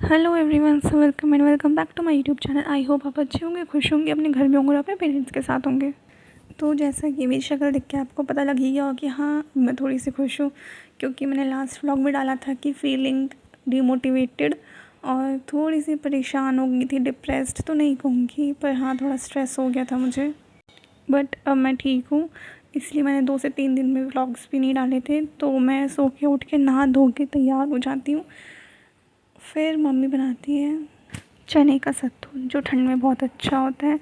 Hello everyone, so welcome and welcome back to my YouTube channel. I hope आप अच्छे होंगे, खुश होंगे, अपने घर में होंगे और अपने पेरेंट्स के साथ होंगे। तो जैसा कि मेरी शक्ल देख के आपको पता लग ही गया हो कि हाँ, मैं थोड़ी सी खुश हूँ, क्योंकि मैंने लास्ट व्लॉग में डाला था कि फीलिंग डिमोटिवेटेड और थोड़ी सी परेशान हो गई थी। डिप्रेस्ड तो नहीं कहूँगी, पर हाँ, थोड़ा स्ट्रेस हो गया था मुझे। बट अब मैं ठीक हूँ, इसलिए मैंने 2 से 3 दिन में व्लॉग्स भी नहीं डाले थे। तो मैं सो के उठ के नहा धो के तैयार हो जाती हूँ। फिर मम्मी बनाती है चने का सत्तू, जो ठंड में बहुत अच्छा होता है।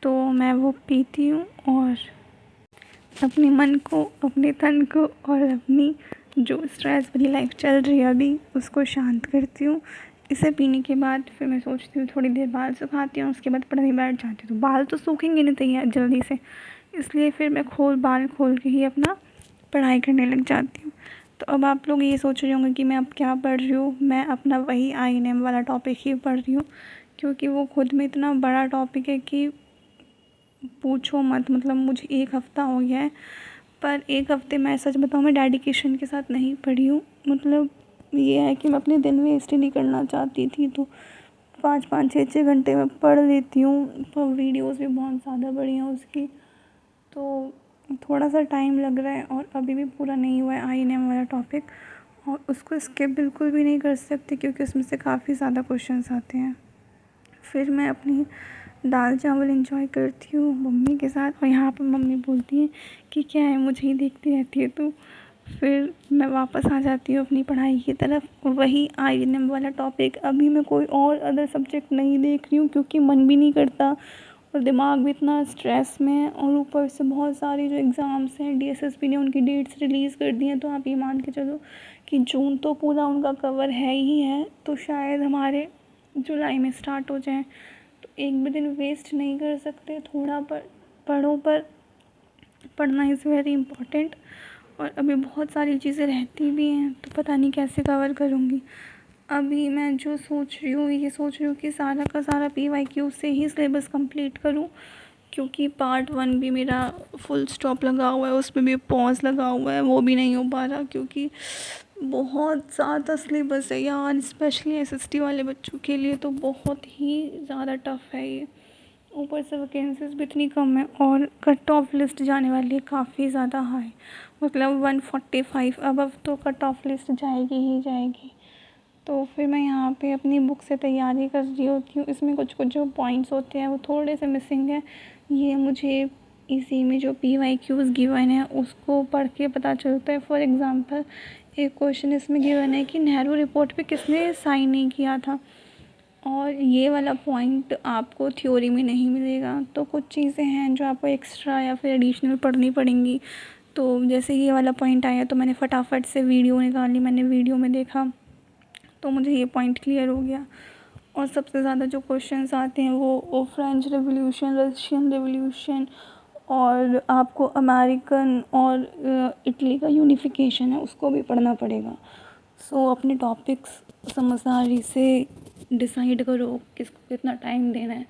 तो मैं वो पीती हूँ और अपने मन को, अपने तन को और अपनी जो स्ट्रेस वाली लाइफ चल रही है अभी, उसको शांत करती हूँ। इसे पीने के बाद फिर मैं सोचती हूँ थोड़ी देर बाल सुखाती हूँ, उसके बाद पढ़ने बैठ जाती हूँ। तो बाल तो सूखेंगे नहीं तैयार जल्दी से, इसलिए फिर मैं बाल खोल के ही अपना पढ़ाई करने लग जाती हूँ। तो अब आप लोग ये सोच रहे होंगे कि मैं अब क्या पढ़ रही हूँ। मैं अपना वही INM वाला टॉपिक ही पढ़ रही हूँ, क्योंकि वो खुद में इतना बड़ा टॉपिक है कि पूछो मत। मतलब मुझे 1 हफ़्ता हो गया है, पर 1 हफ़्ते मैं सच बताऊँ, मैं डेडिकेशन के साथ नहीं पढ़ी हूँ। मतलब ये है कि मैं अपने दिन वेस्ट ही नहीं करना चाहती थी, तो 5-5 6-6 घंटे मैं पढ़ लेती हूँ। पर वीडियोज़ भी बहुत ज़्यादा बड़ी हैं उसकी, तो थोड़ा सा टाइम लग रहा है और अभी भी पूरा नहीं हुआ है INM वाला टॉपिक। और उसको स्किप बिल्कुल भी नहीं कर सकते, क्योंकि उसमें से काफ़ी ज़्यादा क्वेश्चंस आते हैं। फिर मैं अपनी दाल चावल एंजॉय करती हूँ मम्मी के साथ, और यहाँ पर मम्मी बोलती है कि क्या है, मुझे ही देखती रहती है तू। फिर मैं वापस आ जाती हूँ अपनी पढ़ाई की तरफ, वही INM वाला टॉपिक। अभी मैं कोई और अदर सब्जेक्ट नहीं देख रही हूँ, क्योंकि मन भी नहीं करता और दिमाग भी इतना स्ट्रेस में है। और ऊपर से बहुत सारी जो एग्ज़ाम्स हैं, DSSP ने उनकी डेट्स रिलीज़ कर दी हैं। तो आप ये मान के चलो कि जून तो पूरा उनका कवर है ही है, तो शायद हमारे जुलाई में स्टार्ट हो जाए। तो एक भी दिन वेस्ट नहीं कर सकते। थोड़ा पढ़ो, पर पढ़ना इज़ वेरी इम्पॉर्टेंट। और अभी बहुत सारी चीज़ें रहती भी हैं, तो पता नहीं कैसे कवर करूँगी। अभी मैं जो सोच रही हूँ, ये सोच रही हूँ कि सारा का सारा PYQ से ही सिलेबस कंप्लीट करूँ, क्योंकि पार्ट 1 भी मेरा फुल स्टॉप लगा हुआ है, उसमें भी पॉज लगा हुआ है, वो भी नहीं हो पा रहा, क्योंकि बहुत ज़्यादा सिलेबस है यार। स्पेशली SST वाले बच्चों के लिए तो बहुत ही ज़्यादा टफ़ है ये। ऊपर से वैकेंसीज भी इतनी कम है, और कट ऑफ लिस्ट जाने वाली है काफ़ी ज़्यादा हाई। मतलब 145 अबव तो कट ऑफ लिस्ट जाएगी ही जाएगी। तो फिर मैं यहाँ पे अपनी बुक से तैयारी कर रही होती हूँ। इसमें कुछ कुछ जो पॉइंट्स होते हैं वो थोड़े से मिसिंग है। ये मुझे इसी में जो PYQs गिवन है उसको पढ़ के पता चलता है। फॉर एग्ज़ाम्पल, एक क्वेश्चन इसमें गिवन है कि नेहरू रिपोर्ट पे किसने साइन नहीं किया था, और ये वाला पॉइंट आपको थ्योरी में नहीं मिलेगा। तो कुछ चीज़ें हैं जो आपको एक्स्ट्रा या फिर एडिशनल पढ़नी पड़ेंगी। तो जैसे ये वाला पॉइंट आया तो मैंने फटाफट से वीडियो निकाली, मैंने वीडियो में देखा, तो मुझे ये पॉइंट क्लियर हो गया। और सबसे ज़्यादा जो क्वेश्चंस आते हैं वो फ्रेंच रेवोल्यूशन, रशियन रेवोल्यूशन, और आपको अमेरिकन और इटली का यूनिफिकेशन है, उसको भी पढ़ना पड़ेगा। सो अपने टॉपिक्स समझदारी से डिसाइड करो किसको कितना टाइम देना है।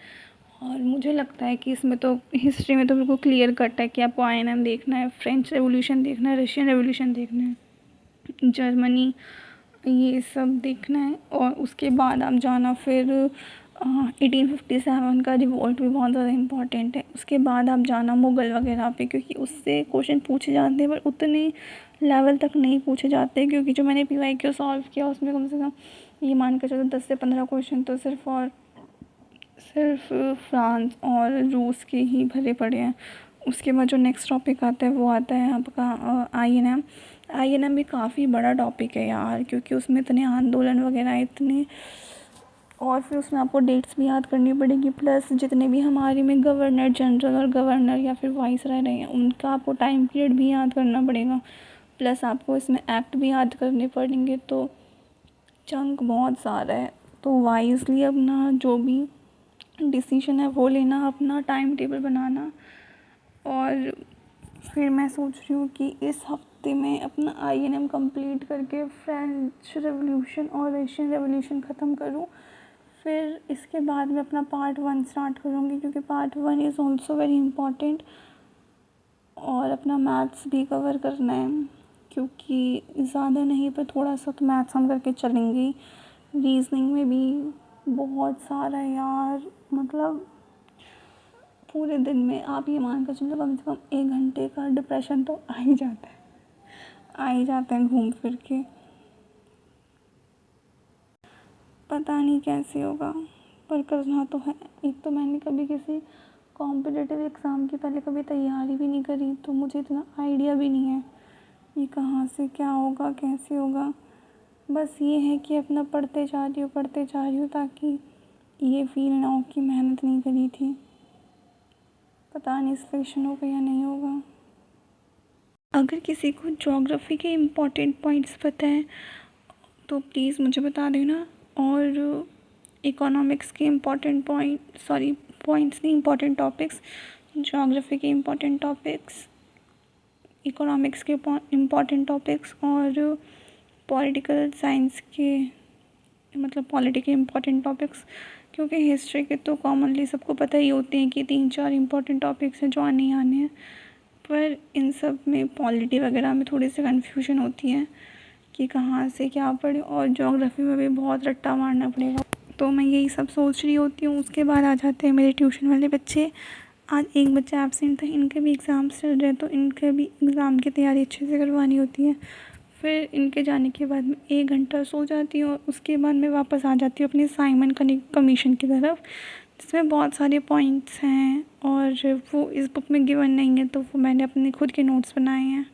और मुझे लगता है कि इसमें तो हिस्ट्री में तो बिल्कुल क्लियर कट है कि आपको INM देखना है, फ्रेंच रेवोल्यूशन देखना है, रशियन रेवोल्यूशन देखना है, जर्मनी, ये सब देखना है। और उसके बाद आप जाना फिर 1857 का रिवोल्ट भी बहुत ज़्यादा इम्पॉर्टेंट है। उसके बाद आप जाना मुग़ल वगैरह पे, क्योंकि उससे क्वेश्चन पूछे जाते हैं, पर उतने लेवल तक नहीं पूछे जाते, क्योंकि जो मैंने PYQ सॉल्व किया उसमें कम से कम ये मान कर चलो 10 से 15 क्वेश्चन तो सिर्फ फ्रांस और रूस के ही भरे पड़े हैं। उसके बाद जो नेक्स्ट टॉपिक आता है वो आता है आपका INM भी काफ़ी बड़ा टॉपिक है यार, क्योंकि उसमें इतने आंदोलन वगैरह इतने, और फिर उसमें आपको डेट्स भी याद करनी पड़ेगी, प्लस जितने भी हमारे में गवर्नर जनरल और गवर्नर या फिर वाइस रह रहे हैं उनका आपको टाइम पीरियड भी याद करना पड़ेगा, प्लस आपको इसमें एक्ट भी याद करने पड़ेंगे। तो चंक बहुत सारा है। तो वाइजली अपना जो भी डिसीजन है वो लेना, अपना टाइम टेबल बनाना। और फिर मैं सोच रही हूँ कि इस हफ्ते में अपना INM कंप्लीट करके फ्रेंच रेवोल्यूशन और रशियन रेवोल्यूशन ख़त्म करूँ। फिर इसके बाद मैं अपना पार्ट 1 स्टार्ट करूँगी, क्योंकि part 1 is also very important. और अपना मैथ्स भी कवर करना है, क्योंकि ज़्यादा नहीं पर थोड़ा सा तो मैथ्स हम करके चलेंगे। रीज़निंग में भी बहुत सारा यार, मतलब पूरे दिन में आप ये मान कर चलो कम से कम 1 घंटे का डिप्रेशन तो आ ही जाता है, आ ही जाते हैं घूम फिर के। पता नहीं कैसे होगा, पर करना तो है। एक तो मैंने कभी किसी कॉम्पिटिटिव एग्ज़ाम की पहले कभी तैयारी भी नहीं करी, तो मुझे इतना आइडिया भी नहीं है ये कहाँ से क्या होगा, कैसे होगा। बस ये है कि अपना पढ़ते जा रही हूँ ताकि ये फ़ील ना हो कि मेहनत नहीं करी थी। पता नहीं सिलेक्शन होगा या नहीं होगा। अगर किसी को ज्योग्राफी के इम्पोर्टेंट पॉइंट्स पता है तो प्लीज़ मुझे बता देना। और इकोनॉमिक्स के इम्पोर्टेंट पॉइंट्स नहीं, इम्पोर्टेंट टॉपिक्स, ज्योग्राफी के इम्पोर्टेंट टॉपिक्स, इकोनॉमिक्स के इम्पोर्टेंट टॉपिक्स और पॉलिटिकल साइंस के, मतलब पॉलिटी के इम्पोर्टेंट टॉपिक्स। क्योंकि हिस्ट्री के तो कॉमनली सबको पता ही होते हैं कि 3-4 इम्पोर्टेंट टॉपिक्स हैं जो आने ही आने हैं, पर इन सब में पॉलिटी वगैरह में थोड़ी सी कन्फ्यूजन होती है कि कहाँ से क्या पढ़े, और ज्योग्राफी में भी बहुत रट्टा मारना पड़ेगा। तो मैं यही सब सोच रही होती हूँ। उसके बाद आ जाते हैं मेरे ट्यूशन वाले बच्चे। आज एक बच्चा एब्सेंट था, इनके भी एग्ज़ाम्स चल रहे हैं तो इनके भी एग्ज़ाम की तैयारी अच्छे से करवानी होती है। फिर इनके जाने के बाद मैं 1 घंटा सो जाती हूँ और उसके बाद मैं वापस आ जाती हूँ अपनी साइमन कमीशन की तरफ, जिसमें बहुत सारे पॉइंट्स हैं और वो इस बुक में गिवन नहीं है, तो वो मैंने अपने खुद के नोट्स बनाए हैं।